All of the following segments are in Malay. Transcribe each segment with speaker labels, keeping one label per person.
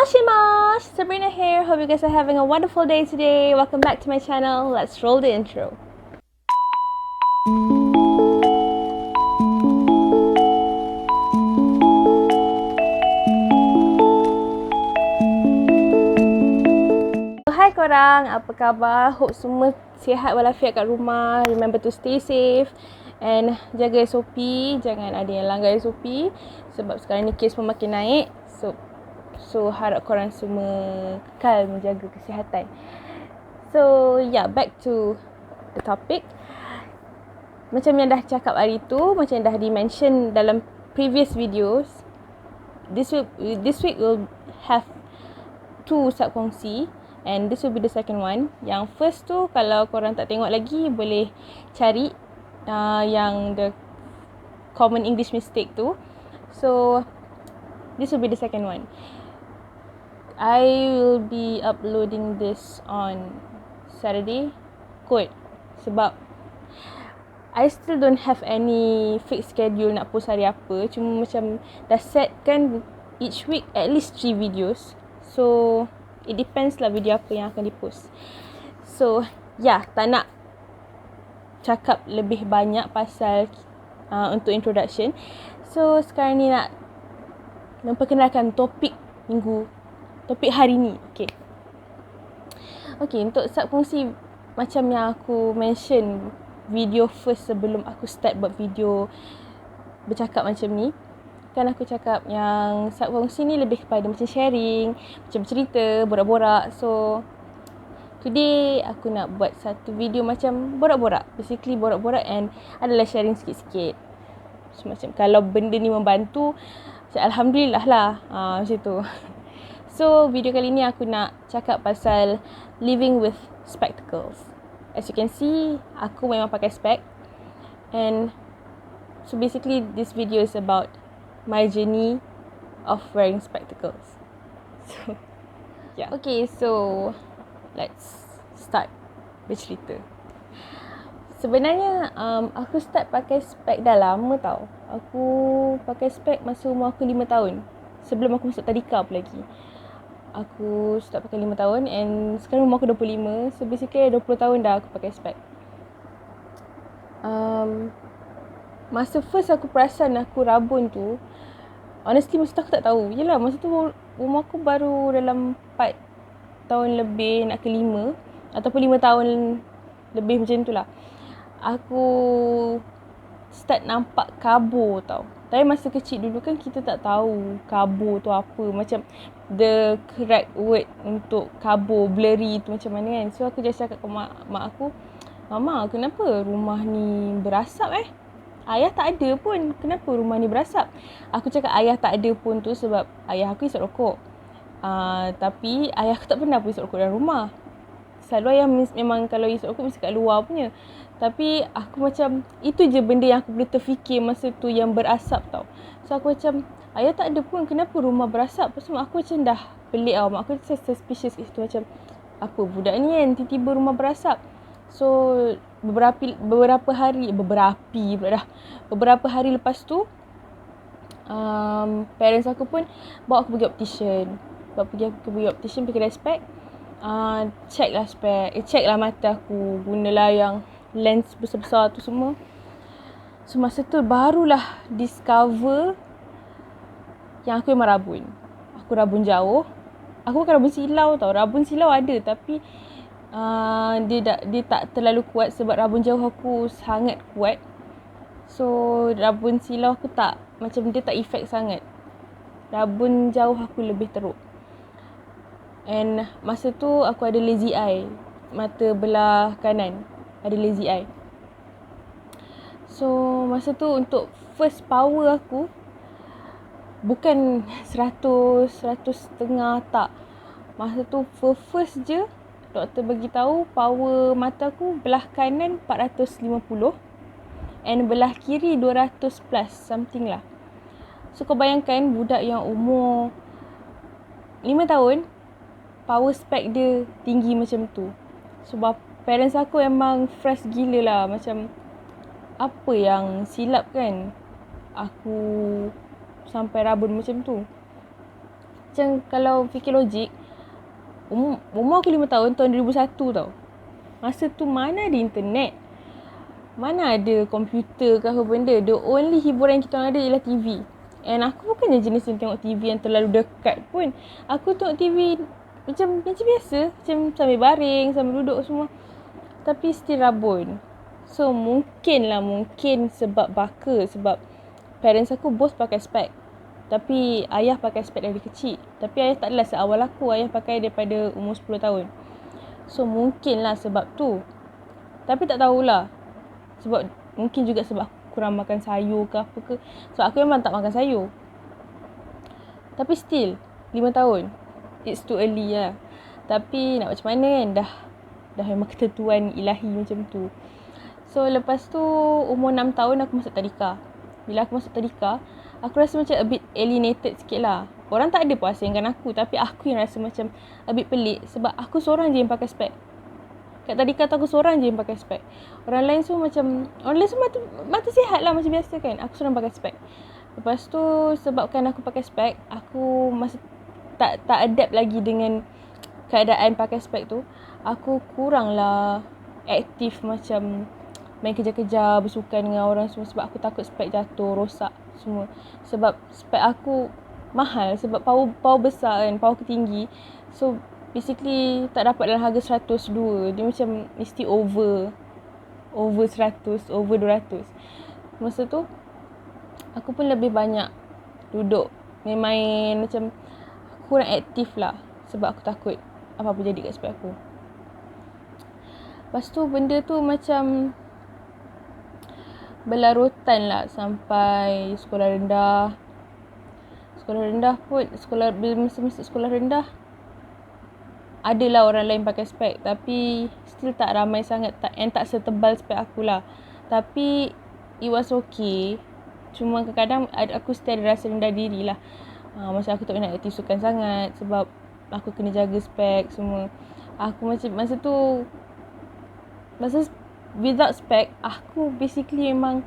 Speaker 1: Moshimash! Sabrina here. Hope you guys are having a wonderful day today. Welcome back to my channel. Let's roll the intro. Hai korang, apa khabar? Hope semua sihat walafiat kat rumah. Remember to stay safe and jaga SOP. Jangan ada yang langgar SOP sebab sekarang ni kes pun makin naik. So harap korang semua kekal menjaga kesihatan. So yeah, back to the topic. Macam yang dah cakap hari tu, macam yang dah di-mention dalam previous videos, this week will have 2 subkongsi and this will be the second one. Yang first tu kalau korang tak tengok lagi boleh cari yang the common English mistake tu. So this will be the second one. I will be uploading this on Saturday kot sebab I still don't have any fixed schedule nak post hari apa. Cuma macam dah set kan each week at least 3 videos. So it depends lah video apa yang akan dipost. So yeah, tak nak cakap lebih banyak pasal untuk introduction. So sekarang ni nak memperkenalkan topik hari ni. Okay, untuk subkongsi macam yang aku mention video first sebelum aku start buat video bercakap macam ni. Kan aku cakap yang subkongsi ni lebih kepada macam sharing, macam cerita, borak-borak. So today aku nak buat satu video macam borak-borak. Basically borak-borak and adalah sharing sikit-sikit. So macam kalau benda ni membantu, alhamdulillah lah. Macam tu. So video kali ni aku nak cakap pasal living with spectacles. As you can see, aku memang pakai spec. And so basically this video is about my journey of wearing spectacles. So yeah. Okay, so let's start bercerita. Sebenarnya aku start pakai spec dah lama tau. Aku pakai spec masa umur aku 5 tahun. Sebelum aku masuk tadika pun lagi. Aku start pakai 5 tahun and sekarang umur aku 25. So basically 20 tahun dah aku pakai spec. Masa first aku perasan aku rabun tu, honestly masa tu aku tak tahu. Yelah, masa tu umur aku baru dalam 4 tahun lebih nak ke 5 ataupun 5 tahun lebih macam tu lah. Aku start nampak kabur tau. Tapi masa kecil dulu kan kita tak tahu kabur tu apa. Macam the correct word untuk kabur, blurry tu macam mana kan. So aku just cakap ke mak aku, "Mama, kenapa rumah ni berasap Ayah tak ada pun. Kenapa rumah ni berasap?" Aku cakap ayah tak ada pun tu sebab ayah aku isap rokok. Tapi ayah aku tak pernah pun isap rokok dalam rumah. Selalu ayah memang kalau isap rokok mesti kat luar punya. Tapi aku macam, itu je benda yang aku boleh terfikir masa tu yang berasap tau. So aku macam, ayah tak ada pun, kenapa rumah berasap? Lepas tu mak aku macam dah pelik tau. Mak aku suspicious kat situ macam, apa budak ni kan tiba-tiba rumah berasap. So beberapa hari lepas tu parents aku pun bawa aku pergi optician. Pergi kedai spec. Check lah spec, check lah mata aku, gunalah yang lens besar-besar tu semua. So masa tu barulah discover yang aku memang rabun. Aku rabun jauh. Aku bukan rabun silau tau. Rabun silau ada tapi dia tak terlalu kuat sebab rabun jauh aku sangat kuat. So rabun silau aku tak, macam dia tak efek sangat. Rabun jauh aku lebih teruk. And masa tu aku ada lazy eye. Mata belah kanan ada lazy eye. So masa tu untuk first power aku bukan 100 setengah tak. Masa tu first je doktor bagi tahu power mata aku belah kanan 450 and belah kiri 200 plus something lah. So kau bayangkan budak yang umur 5 tahun power spec dia tinggi macam tu. Sebab parents aku memang fresh gila lah. Macam apa yang silap kan aku sampai rabun macam tu. Macam kalau fikir logik, umur aku 5 tahun, tahun 2001 tau. Masa tu mana ada internet, mana ada komputer ke apa benda. The only hiburan kita orang ada ialah TV. And aku bukannya jenis yang tengok TV yang terlalu dekat pun. Aku tengok TV macam biasa, macam sambil baring, sambil duduk semua. Tapi still rabun. So mungkin sebab baka, sebab parents aku both pakai spek. Tapi ayah pakai spek dari kecil. Tapi ayah tak adalah seawal aku, ayah pakai daripada umur 10 tahun. So mungkinlah sebab tu. Tapi tak tahulah. Sebab mungkin juga sebab aku kurang makan sayur ke apa ke. Sebab aku memang tak makan sayur. Tapi still 5 tahun. It's too early lah. Tapi nak macam mana kan, dah memang ketentuan ilahi macam tu. So lepas tu umur 6 tahun aku masuk tadika. Bila aku masuk tadika, aku rasa macam a bit alienated sikit lah. Orang tak ada pun asingkan aku, tapi aku yang rasa macam a bit pelik. Sebab aku seorang je yang pakai spek. Kat tadika tu aku seorang je yang pakai spek. Orang lain semua mata sihat lah macam biasa kan. Aku seorang pakai spek. Lepas tu sebabkan aku pakai spek, aku masih tak adapt lagi dengan keadaan pakai spek tu. Aku kurang lah aktif macam main kejar-kejar, bersukan dengan orang semua. Sebab aku takut spek jatuh, rosak semua. Sebab spek aku mahal. Sebab power besar kan, power aku tinggi. So basically tak dapat dalam harga 102. Dia macam mesti over 100, over 200. Masa tu aku pun lebih banyak duduk main-main, macam kurang aktif lah. Sebab aku takut apa-apa jadi kat spek aku. Lepas tu benda tu macam berlarutan lah sampai sekolah rendah. Sekolah rendah pun, bila masa sekolah rendah, adalah orang lain pakai spek. Tapi still tak ramai sangat, tak setebal spek aku lah. Tapi it was okay. Cuma kadang-kadang aku still ada rasa rendah diri lah. Masa aku tak nak aktif sukan sangat. Sebab aku kena jaga spek semua. Aku macam masa without spek, aku basically memang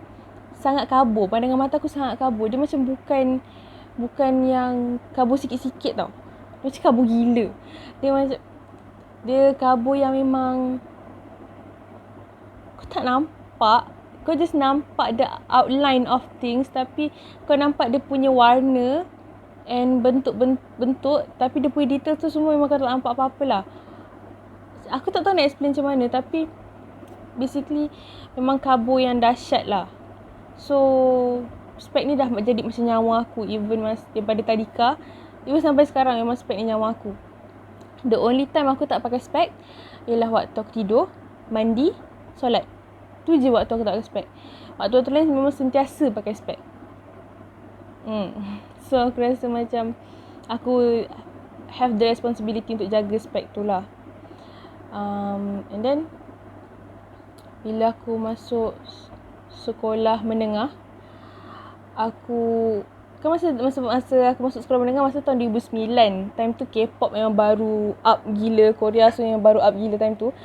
Speaker 1: sangat kabur. Pandangan mata aku sangat kabur. Dia macam bukan yang kabur sikit-sikit tau. Dia macam kabur gila. Dia kabur yang memang kau tak nampak. Kau just nampak the outline of things, tapi kau nampak dia punya warna and bentuk, tapi dia punya detail tu semua memang kau tak nampak apa-apa lah. Aku tak tahu nak explain macam mana, tapi basically memang kabur yang dahsyat lah. So spek ni dah jadi macam nyawa aku. Even daripada tadika, even sampai sekarang memang spek ni nyawa aku. The only time aku tak pakai spek ialah waktu aku tidur, mandi, solat. Tu je waktu aku tak pakai spek. Waktu lain memang sentiasa pakai spek. So aku rasa macam aku have the responsibility untuk jaga spek tu lah. And then bila aku masuk sekolah menengah, aku kan masa aku masuk sekolah menengah masa tahun 2009. Time tu K-pop memang baru up gila, Korea semua yang baru up gila time tu.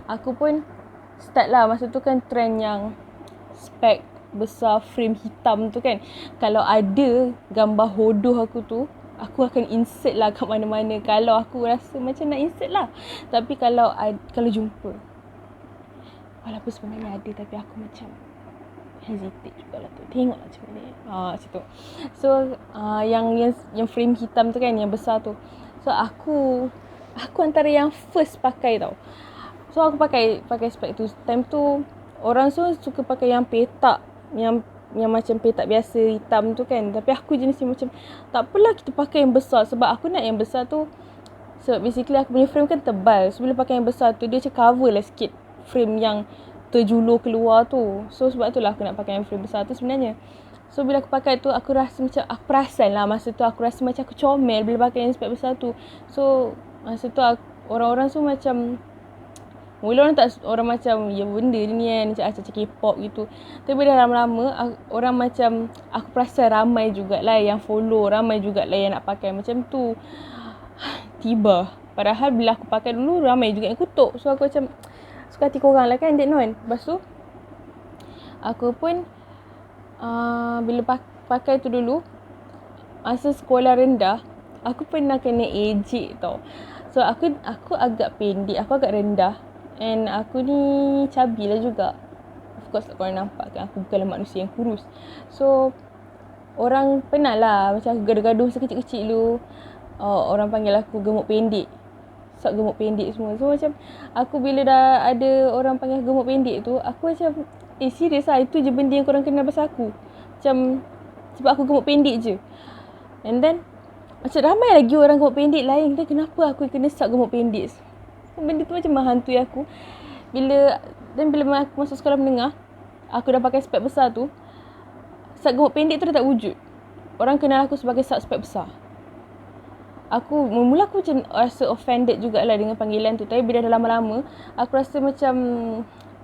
Speaker 1: Aku pun start lah. Masa tu kan trend yang spek besar frame hitam tu kan. Kalau ada gambar hodoh aku tu, aku akan insert lah kat mana-mana. Kalau aku rasa macam nak insert lah. Tapi kalau jumpa, walaupun sebenarnya ada, tapi aku macam hesitate jugalah tu. Tengoklah macam mana. Macam tu. So yang frame hitam tu kan, yang besar tu. So aku antara yang first pakai tau. So aku pakai spek tu. Time tu orang suka pakai yang petak, yang macam petak biasa hitam tu kan. Tapi aku jenis yang macam tak apalah kita pakai yang besar. Sebab aku nak yang besar tu, sebab basically aku punya frame kan tebal. So bila pakai yang besar tu, dia macam cover lah sikit frame yang terjulur keluar tu. So sebab tu lah aku nak pakai yang frame besar tu sebenarnya. So bila aku pakai tu, aku rasa macam, aku perasan lah masa tu aku rasa macam aku comel bila pakai yang spek besar tu. So masa tu orang-orang tu macam, mula orang macam ya benda ni kan, macam K-pop gitu. Tapi dah lama-lama orang macam, aku perasan ramai jugalah yang follow, ramai jugalah yang nak pakai macam tu. Tiba. Padahal bila aku pakai dulu, ramai juga yang kutuk. So aku macam, suka hati korang lah kan, Dek Non. Lepas tu aku pun bila pakai tu dulu, masa sekolah rendah, Aku pernah kena ejek tau. So aku agak pendek, aku agak rendah. And aku ni chubby lah juga. Of course korang nampak kan, aku bukanlah manusia yang kurus. So orang pernah lah macam aku gaduh-gaduh masa kecil-kecil dulu. Orang panggil aku gemuk pendek. Sok gemuk pendek semua. So macam aku bila dah ada orang panggil gemuk pendek tu, aku macam serius lah, itu je benda yang korang kenal pasal aku. Macam sebab aku gemuk pendek je. And then macam ramai lagi orang gemuk pendek lain. Dan kenapa aku kena sok gemuk pendek? Benda tu macam menghantui aku. Bila aku masuk sekolah menengah, aku dah pakai spek besar tu, sak gemuk pendek tu dah tak wujud. Orang kenal aku sebagai sak spek besar. Mula aku macam rasa offended jugalah dengan panggilan tu. Tapi bila dah lama-lama, aku rasa macam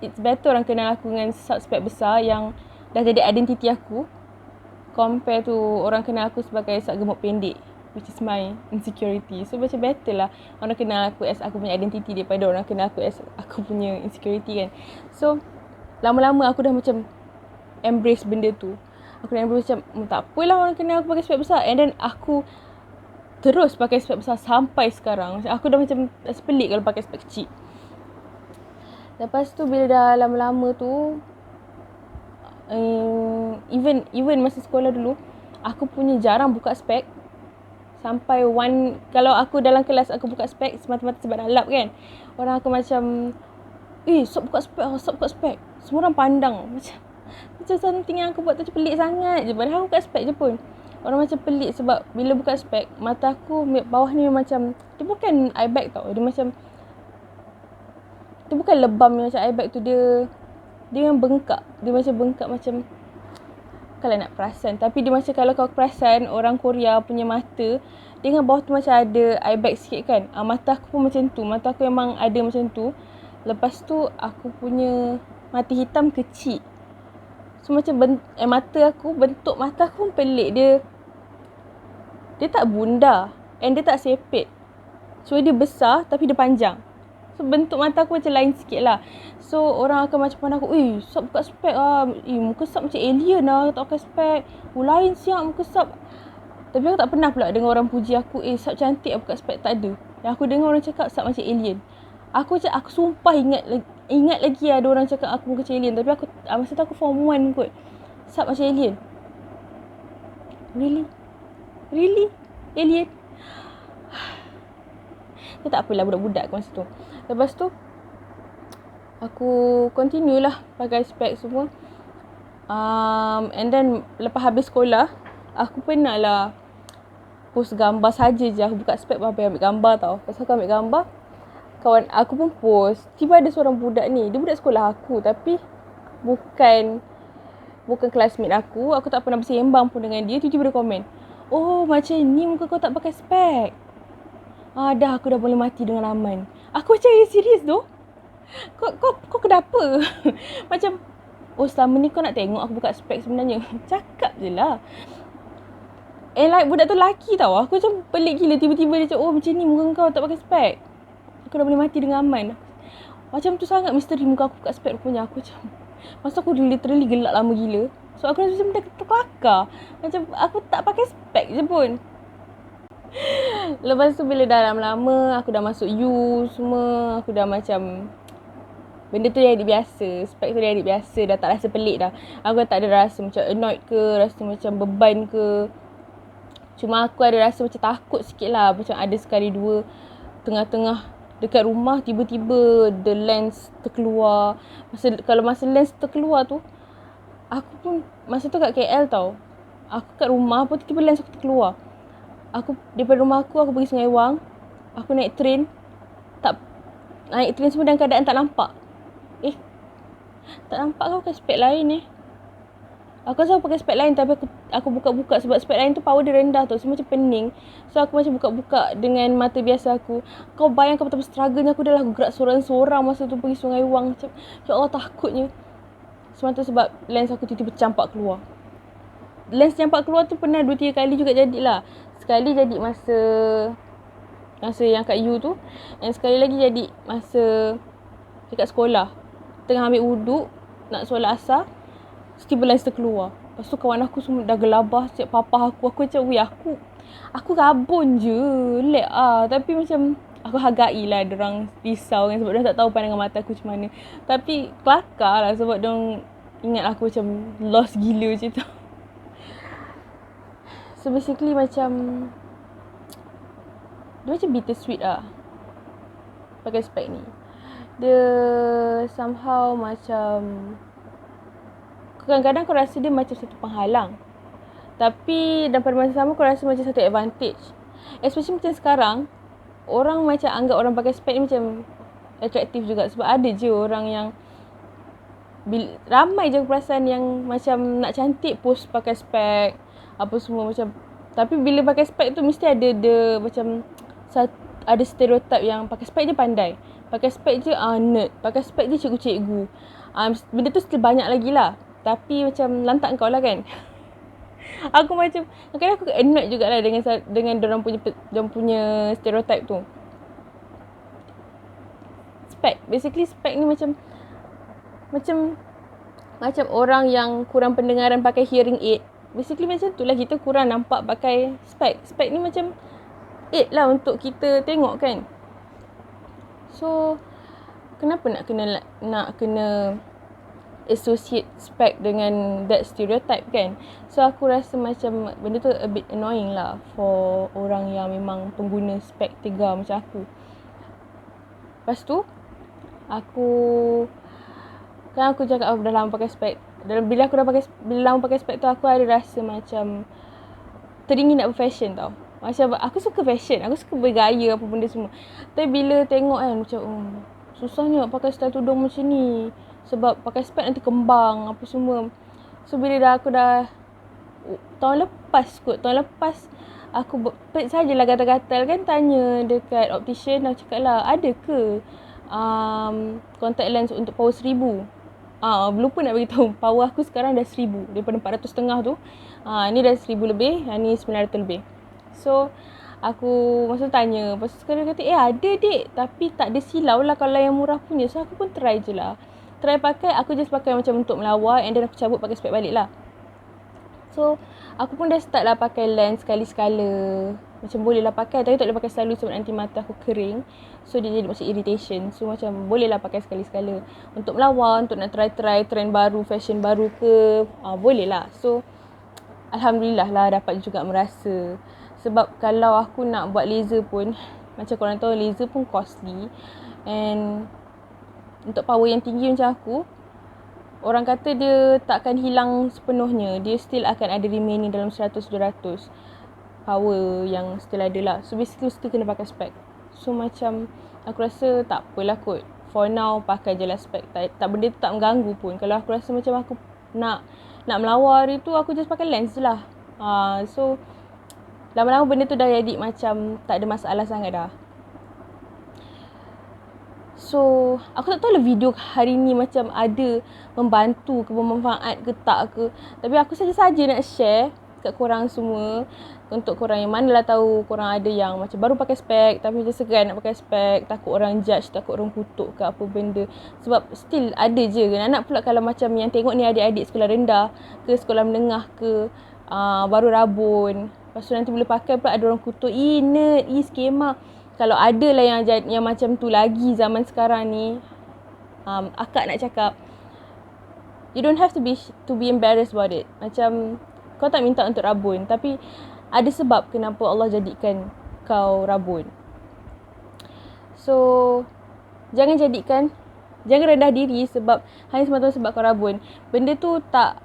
Speaker 1: it's better orang kenal aku dengan sak spek besar yang dah jadi identiti aku, compare tu orang kenal aku sebagai sak gemuk pendek, which is my insecurity. So macam better lah orang kenal aku as aku punya identiti daripada orang kenal aku as aku punya insecurity kan. So lama-lama aku dah macam embrace benda tu. Aku dah embrace macam tak apalah orang kenal aku pakai spek besar. And then aku terus pakai spek besar sampai sekarang. Macam aku dah macam pelik kalau pakai spek kecil. Lepas tu bila dah lama-lama tu, even masa sekolah dulu, aku punya jarang buka spek. Sampai kalau aku dalam kelas aku buka spek semata-mata sebab dah lap kan. Orang aku macam, sok buka spek. Semua orang pandang macam something yang aku buat tu pelik sangat je. Padahal aku buka spek je pun. Orang macam pelik sebab bila buka spek, mata aku bawah ni macam, dia bukan eye bag tau. Dia macam, dia bukan lebam macam eye bag tu. Dia yang bengkak. Dia macam bengkak macam, kalau nak perasan. Tapi dia macam kalau kau perasan orang Korea punya mata, dia dengan bawah tu macam ada eye bag sikit kan. Mata aku pun macam tu. Mata aku memang ada macam tu. Lepas tu aku punya mata hitam kecil. So macam bentuk mata aku pun pelik. Dia tak bunda and dia tak sepit. So dia besar tapi dia panjang. So bentuk mata aku macam lain sikit lah. So orang akan macam pandang aku, Sab buka spek lah. Muka Sab macam alien lah tak pakai spek. Lain siap muka Sab. Tapi aku tak pernah pula dengar orang puji aku, Sab cantik buka spek. Tak ada. Yang aku dengar orang cakap Sab macam alien. Aku sumpah ingat lagi ada orang cakap aku muka macam alien. Tapi aku masa tu aku form 1 kot. Sab macam alien. Really? Alien? Dia tak apalah budak-budak masa tu. Lepas tu aku continue lah pakai spek semua. And then lepas habis sekolah, aku pernah lah post gambar saja je. Aku buka spek sampai ambil gambar tau. Lepas aku ambil gambar, kawan aku pun post. Tiba ada seorang budak ni. Dia budak sekolah aku tapi bukan classmate aku. Aku tak pernah bersembang pun dengan dia. Tiba-tiba dia komen, macam ni muka kau tak pakai spek. Dah aku dah boleh mati dengan aman. Aku macam serius tu. Kau kenapa? Macam selama ni kau nak tengok aku buka spek sebenarnya. Cakap je lah. Budak tu lelaki tau. Aku macam pelik gila. Tiba-tiba dia cakap, macam ni muka kau tak pakai spek. Aku dah boleh mati dengan aman. Macam tu sangat misteri muka aku buka spek rupanya. Aku macam, masa aku literally gelak lama gila. So aku rasa macam benda terkelakar. Macam aku tak pakai spek je pun. Lepas tu bila dah lama-lama aku dah masuk U semua, aku dah macam benda tu dah jadi biasa. Spek tu dah jadi biasa. Dah tak rasa pelik dah. Aku tak ada rasa macam annoyed ke, rasa macam beban ke. Cuma aku ada rasa macam takut sikit lah. Macam ada sekali dua tengah-tengah dekat rumah tiba-tiba the lens terkeluar. Kalau masa lens terkeluar tu, aku pun masa tu kat KL tau. Aku kat rumah pun tiba-tiba lens aku terkeluar. Aku daripada rumah aku pergi Sungai Wang. Aku naik train. Naik train semua dalam keadaan tak nampak. Tak nampak kau pakai spek lain Aku rasa aku pakai spek lain tapi aku buka-buka sebab spek lain tu power dia rendah tau. So macam pening. So aku macam buka-buka dengan mata biasa aku. Kau bayangkan betapa struggle-nya aku dah lah. Aku gerak sorang-sorang masa tu pergi Sungai Wang. Macam, ya Allah takutnya. Semata sebab lens aku tiba-tiba campak keluar. Lens campak keluar tu pernah 2-3 kali juga jadilah. Sekali jadi masa yang kat U tu. Dan sekali lagi jadi masa dekat sekolah. Tengah ambil wuduk, nak solat asar. Tiba lens terkeluar. Lepas tu kawan aku semua dah gelabah. Siap papa aku. Aku macam, aku Aku rabun je, relax Tapi macam aku hargai lah diorang risau kan, sebab diorang tak tahu pandangan mata aku macam mana. Tapi kelakar lah sebab diorang ingat aku macam lost gila macam tu. So basically macam dia macam bittersweet lah pakai spek ni. Dia somehow macam kadang-kadang kau rasa dia macam satu penghalang, tapi dan pada masa sama kau rasa macam satu advantage. Especially macam sekarang, orang macam anggap orang pakai spek ni macam atraktif juga. Sebab ada je orang yang ramai je perasaan yang macam nak cantik post pakai spek apa semua macam. Tapi bila pakai spek tu mesti ada macam ada stereotip yang pakai spek je pandai, pakai spek je nerd, pakai spek je cikgu-cikgu. Benda tu still banyak lagi lah, tapi macam lantak kau lah kan. Aku macam kadang aku annoyed jugalah dengan dorang punya stereotip tu. Spek, basically spek ni macam orang yang kurang pendengaran pakai hearing aid. Basically macam tu lah, kita kurang nampak pakai spek. Spek ni macam aid lah untuk kita tengok kan. So kenapa nak kena associate spek dengan that stereotype kan. So aku rasa macam benda tu a bit annoying lah for orang yang memang pengguna spek tiga macam aku. Lepas tu aku cakap aku dah lama pakai spek. Bila lama pakai spek tu, aku ada rasa macam teringin nak berfashion tau. Macam aku suka fashion, aku suka bergaya apa benda semua. Tapi bila tengok kan macam susahnya pakai style tudung macam ni. Sebab pakai spek nanti kembang apa semua. So bila aku dah tahun lepas aku sajalah gatal-gatal kan tanya dekat optician. Aku cakap lah, ada ke contact lens untuk power 1000? Lupa nak beritahu, power aku sekarang dah 1000. Daripada 400.5 tu, ni dah 1000 lebih, ni 900 lebih. So aku masa tanya, lepas tu sekarang kata ada dek, tapi tak ada silau lah kalau yang murah punya. So aku pun try je lah, pakai. Aku just pakai macam untuk melawar, and then aku cabut pakai spek balik lah. So aku pun dah start lah pakai lens sekali-sekala. Macam boleh lah pakai, tapi tak boleh pakai selalu sebab nanti mata aku kering. So dia jadi macam irritation. So macam boleh lah pakai sekali-sekala. Untuk melawar, untuk nak try trend baru, fashion baru ke, boleh lah. So Alhamdulillah lah dapat juga merasa. Sebab kalau aku nak buat laser pun, macam korang tahu laser pun costly. And untuk power yang tinggi macam aku, orang kata dia takkan hilang sepenuhnya. Dia still akan ada remaining dalam 100-200 power yang still ada lah. So basically still kena pakai spek. So macam aku rasa tak apalah kot, for now pakai je lah spek. Tak benda tu tak mengganggu pun. Kalau aku rasa macam aku nak melawar hari tu, aku just pakai lens je lah. So lama-lama benda tu dah jadi macam tak ada masalah sangat dah. So aku tak tahu lah video hari ni macam ada membantu ke, bermanfaat ke tak ke. Tapi aku saja-saja nak share kat korang semua. Untuk korang yang manalah tahu korang ada yang macam baru pakai spek tapi macam segan nak pakai spek, takut orang judge, takut orang kutuk ke apa benda. Sebab still ada je kan anak pula kalau macam yang tengok ni adik-adik sekolah rendah ke sekolah menengah ke, baru rabun. Lepas tu nanti bila pakai pula ada orang kutuk, nerd, skema. Kalau ada lah yang macam tu lagi zaman sekarang ni, akak nak cakap, you don't have to be embarrassed about it. Macam kau tak minta untuk rabun, tapi ada sebab kenapa Allah jadikan kau rabun. So jangan rendah diri sebab hanya semata-mata sebab kau rabun. Benda tu tak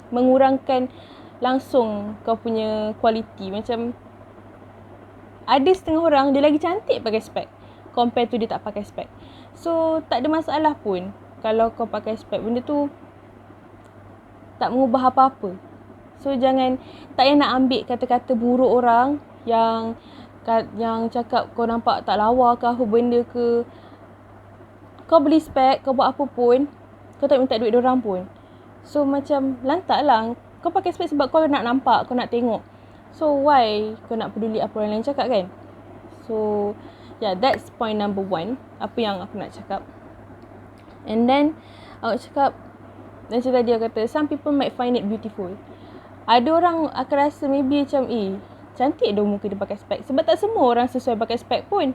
Speaker 1: mengurangkan langsung kau punya kualiti. Macam ada setengah orang dia lagi cantik pakai spek compare tu dia tak pakai spek. So tak ada masalah pun kalau kau pakai spek. Benda tu tak mengubah apa-apa. So tak payah nak ambil kata-kata buruk orang yang cakap kau nampak tak lawa ke apa benda ke. Kau beli spek, kau buat apa pun, kau tak minta duit diorang pun. So macam lantak lah. Kau pakai spek sebab kau nak nampak, kau nak tengok. So why kau nak peduli apa orang lain cakap kan? So yeah, that's point number 1. Apa yang aku nak cakap. And then aku cakap, macam tadi aku kata, some people might find it beautiful. Ada orang akan rasa maybe macam cantik dah muka dia pakai spek. Sebab tak semua orang sesuai pakai spek pun.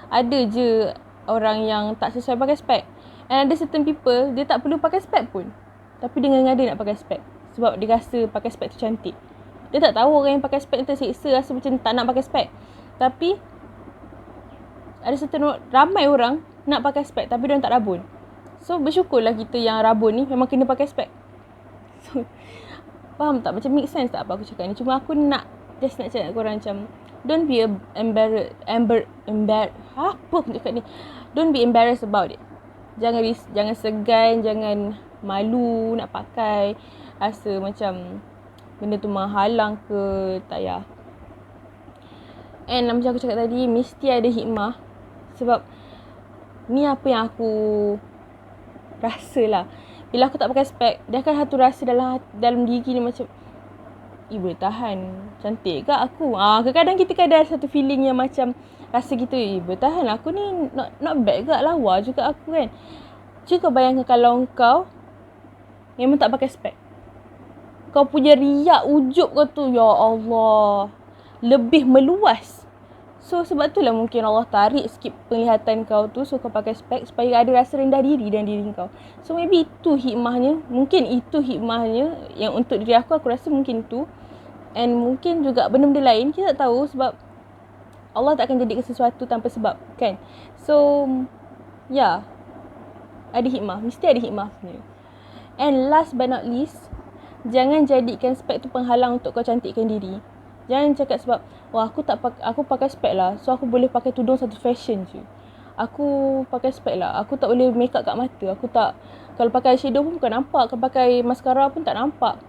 Speaker 1: Ada je orang yang tak sesuai pakai spek. And ada certain people, dia tak perlu pakai spek pun, tapi dia ngada nak pakai spek. Sebab dia rasa pakai spek tu cantik. Dia tak tahu orang yang pakai spek tu tersiksa, rasa macam tak nak pakai spek. Tapi ada certain ramai orang nak pakai spek tapi dia tak rabun. So bersyukurlah kita yang rabun ni memang kena pakai spek. So faham tak? Macam make sense tak apa aku cakap ni? Cuma aku nak just nak cakap korang macam don't be apa aku cakap ni? Don't be embarrassed about it. Jangan segan, jangan malu nak pakai, rasa macam benda tu menghalang ke, tak payah. And macam aku cakap tadi, mesti ada hikmah. Sebab ni apa yang aku rasa lah. Bila aku tak pakai spek, dia akan satu rasa dalam diri ni macam, boleh tahan, cantik ke aku? Kadang-kadang kita ada satu feeling yang macam rasa kita, boleh tahan aku ni, not bad ke, lawa juga aku kan. Cuba bayangkan kalau kau memang tak pakai spek, kau punya riak ujub kau tu, ya Allah, lebih meluas. So sebab itulah mungkin Allah tarik sikit penglihatan kau tu, so kau pakai spek supaya ada rasa rendah diri dalam diri kau. So maybe itu hikmahnya, mungkin itu hikmahnya yang untuk diri aku rasa mungkin tu. And mungkin juga benda-benda lain, kita tak tahu sebab Allah tak akan jadikan sesuatu tanpa sebab, kan? So ya, ada hikmah, mesti ada hikmah sebenarnya. And last but not least, jangan jadikan spek tu penghalang untuk kau cantikkan diri. Jangan cakap sebab aku pakai spek lah, so aku boleh pakai tudung satu fashion je. Aku pakai spek lah, aku tak boleh make up kat mata. Aku tak, kalau pakai eyeshadow pun bukan nampak, kalau pakai mascara pun tak nampak.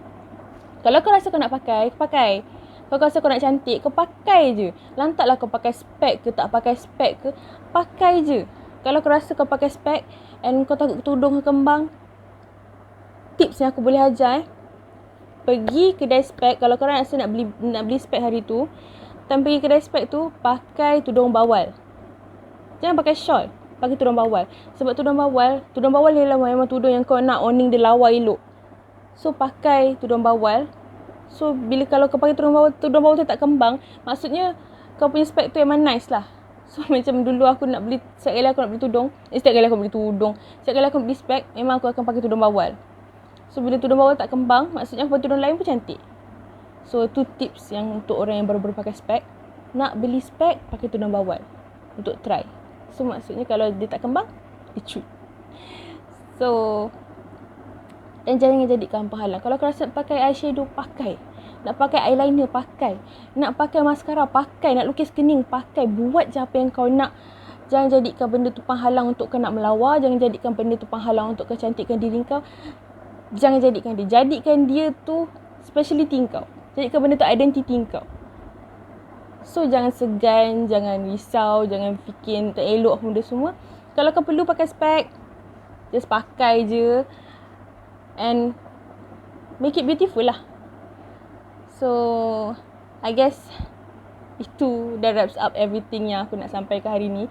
Speaker 1: Kalau kau rasa kau nak pakai, kau pakai. Kalau kau rasa kau nak cantik, kau pakai je. Lantaklah kau pakai spek ke tak pakai spek ke, pakai je. Kalau kau rasa kau pakai spek and kau takut tudung kau kembang, tips yang aku boleh ajar, pergi kedai spek. Kalau korang rasa nak beli spek hari tu, time pergi kedai spek tu, pakai tudung bawal. Jangan pakai shawl, pakai tudung bawal. Sebab tudung bawal ialah memang tudung yang kau nak awning dia lawa elok. So pakai tudung bawal. So bila kalau kau pakai tudung bawal tu tak kembang, maksudnya kau punya spek tu memang nice lah. So macam dulu aku nak beli, setiap kali aku nak beli tudung, setiap kali aku beli spek, memang aku akan pakai tudung bawal. So bila tudung bawal tak kembang, maksudnya aku pakai tudung lain pun cantik. So itu tips yang untuk orang yang baru-baru pakai spek. Nak beli spek, pakai tudung bawal untuk try. So maksudnya kalau dia tak kembang, dia cut. So, dan jangan jadikan penghalang. Kalau kau rasa pakai eyeshadow, pakai. Nak pakai eyeliner, pakai. Nak pakai mascara, pakai. Nak lukis kening, pakai. Buat je apa yang kau nak. Jangan jadikan benda tu penghalang untuk kau nak melawa. Jangan jadikan benda tu penghalang untuk kau cantikkan diri kau. Jangan jadikan dia. Jadikan dia tu speciality kau. Jadikan benda tu identiti kau. So jangan segan, jangan risau, jangan fikir tak elok benda semua. Kalau kau perlu pakai spek, just pakai je. And make it beautiful lah. So I guess itu dah wraps up everything yang aku nak sampaikan hari ni.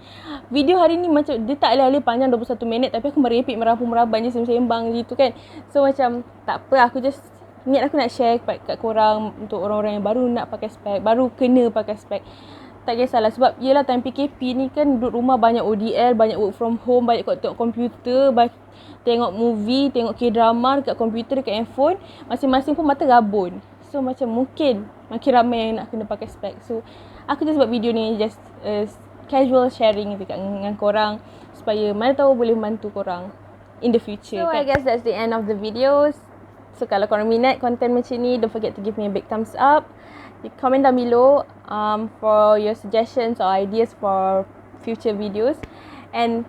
Speaker 1: Video hari ni macam dia tak alih-alih panjang 21 minit, tapi aku merepek merapu-meraban je sembang gitu kan. So macam tak apa, aku just niat aku nak share kat korang untuk orang-orang yang baru nak pakai spek, baru kena pakai spek. Tak kisahlah, sebab yelah time PKP ni kan duduk rumah, banyak ODL, banyak work from home, banyak tengok komputer, tengok movie, tengok K-drama dekat komputer, dekat handphone. Masing-masing pun mata rabun. So macam mungkin makin ramai yang nak kena pakai spek. So aku just buat video ni just casual sharing dengan korang, supaya mana tahu boleh membantu korang in the future. So kan? I guess that's the end of the videos. So kalau korang minat konten macam ni, don't forget to give me a big thumbs up. Comment down below for your suggestions or ideas for future videos. And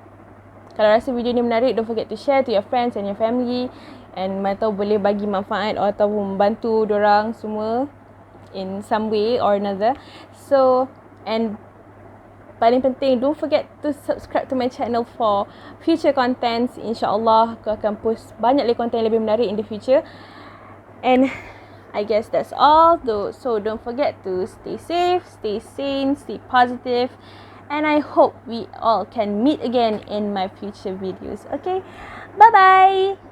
Speaker 1: kalau rasa video ni menarik, don't forget to share to your friends and your family. And mana tahu boleh bagi manfaat atau membantu dorang semua in some way or another. So, and paling penting, don't forget to subscribe to my channel for future contents. InsyaAllah aku akan post banyak lagi konten yang lebih menarik in the future. And I guess that's all. So don't forget to stay safe, stay sane, stay positive. And I hope we all can meet again in my future videos. Okay, bye bye.